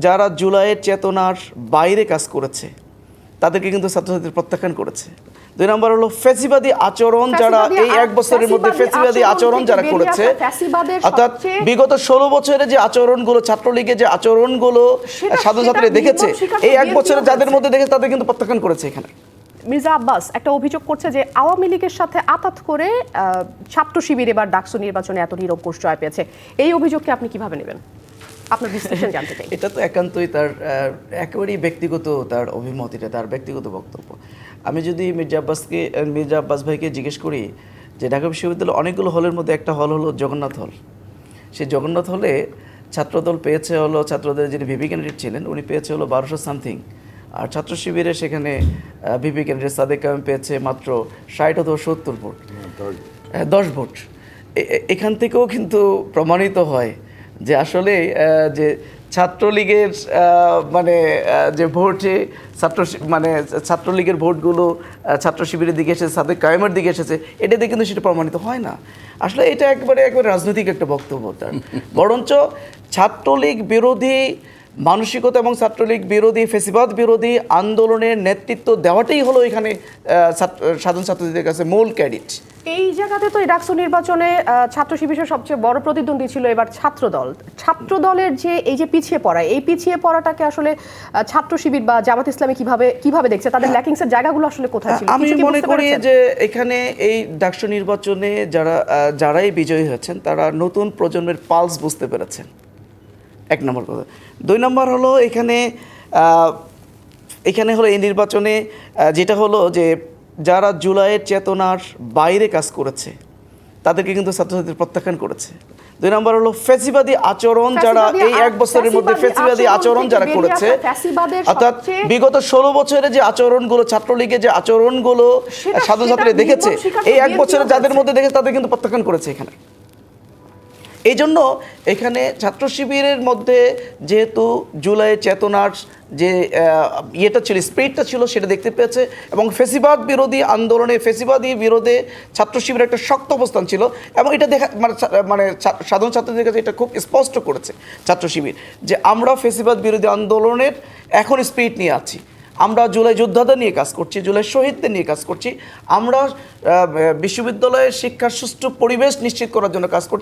যারা জুলাইয়ের চেতনার বাইরে কাজ করেছে তাদেরকে কিন্তু ছাত্রছাত্রী প্রত্যাখ্যান করেছে। 2 নম্বর হলো ফ্যাসিবাদী আচরণ, যারা এই 1 বছরের মধ্যে ফ্যাসিবাদী আচরণ যারা করেছে, অর্থাৎ বিগত 16 বছরে যে আচরণগুলো, ছাত্রলীগের যে আচরণগুলো সাধারণ ছাত্রীরা দেখেছে, এই 1 বছরে যাদের মধ্যে দেখেছে তাদের কিন্তু প্রত্যাখ্যান করেছে। এখানে মির্জা আব্বাস একটা অভিযোগ করছে যে আওয়ামী লীগের সাথে আতাত করে ছাত্র শিবির এবার ডাকসু নির্বাচনে এত নিরঙ্কুশ জয় পেয়েছে, এই অভিযোগকে আপনি কিভাবে নেবেন? আপনার বিশ্লেষণ জানতে চাই। এটা তো একান্তই তার একেবারেই ব্যক্তিগত তার অভিমত, এটা তার ব্যক্তিগত বক্তব্য। আমি যদি মির্জা আব্বাস ভাইকে জিজ্ঞেস করি যে ঢাকা বিশ্ববিদ্যালয়ে অনেকগুলো হলের মধ্যে একটা হল হলো জগন্নাথ হল, সেই জগন্নাথ হলে ছাত্রদল পেয়েছে হলো, ছাত্রদের যিনি ভিপি ক্যান্ডিডেট ছিলেন উনি পেয়েছে হলো 1200 সামথিং, আর ছাত্র শিবিরে সেখানে ভিপি ক্যান্ডিডেট সাদেক কায়েম পেয়েছে মাত্র 60 অথবা 70 ভোট, 10 ভোট। এখান থেকেও কিন্তু প্রমাণিত হয় যে আসলে যে ছাত্রলীগের মানে যে ভোটে ছাত্রলীগের ভোটগুলো ছাত্র শিবিরের দিকে এসেছে, সাদেক কায়েমের দিকে এসেছে, এটাতে কিন্তু সেটা প্রমাণিত হয় না। আসলে এটা একবারে রাজনৈতিক একটা বক্তব্য তার, বরঞ্চ ছাত্রলীগ বিরোধী মানসিকতা এবং ছাত্রলীগ বিরোধী, ফেসিবাদ বিরোধী আন্দোলনের নেতৃত্ব দেওয়াটাই হলো এখানে সাধারণ ছাত্রদের কাছে মূল ক্রেডিট। এই জায়গাতে তো এই ডাকসু নির্বাচনে ছাত্র শিবিরের সবচেয়ে বড় প্রতিদ্বন্দ্বী ছিল এবার ছাত্রদলের যে এই যে পিছিয়ে পড়া, এই পিছিয়ে পড়াটাকে আসলে ছাত্র শিবির বা জামাত ইসলামী কিভাবে দেখছে, তাদের ল্যাকিংসের জায়গাগুলো আসলে কোথায় ছিল? আমি মনে করি যে এখানে এই ডাকসু নির্বাচনে যারাই বিজয়ী হয়েছেন তারা নতুন প্রজন্মের পালস বুঝতে পেরেছেন, 1 নম্বর কথা। 2 নম্বর হলো এখানে হলো এই নির্বাচনে যেটা হলো যে যারা জুলাইয়ের চেতনার বাইরে কাজ করেছে তাদেরকে কিন্তু ছাত্রছাত্রী প্রত্যাখ্যান করেছে। 2 নম্বর হলো ফ্যাসিবাদী আচরণ, যারা এই 1 বছরের মধ্যে ফ্যাসিবাদী আচরণ যারা করেছে, অর্থাৎ বিগত 16 বছরে যে আচরণগুলো, ছাত্রলীগের যে আচরণগুলো সাধারণ ছাত্রীরা দেখেছে, এই 1 বছরে যাদের মধ্যে দেখেছে তাদের কিন্তু প্রত্যাখ্যান করেছে। এখানে এই জন্য এখানে ছাত্র শিবিরের মধ্যে যেহেতু জুলাইয়ের চেতনার যে ইয়েটা ছিল, স্পিরিটটা ছিল, সেটা দেখতে পেয়েছে, এবং ফেসিবাদ বিরোধী আন্দোলনে, ফেসিবাদী বিরোধে ছাত্র শিবিরের একটা শক্ত অবস্থান ছিল, এবং এটা মানে সাধারণ ছাত্রদের কাছে এটা খুব স্পষ্ট করেছে ছাত্র শিবির যে আমরা ফেসিবাদ বিরোধী আন্দোলনের এখন স্পিরিট নিয়ে আছি, আমরা জুলাই যোদ্ধাদের নিয়ে কাজ করছি, জুলাই শহীদদের নিয়ে কাজ করছি, আমরা বিশ্ববিদ্যালয়ের শিক্ষার সুষ্ঠু পরিবেশ নিশ্চিত করার জন্য কাজ করছি,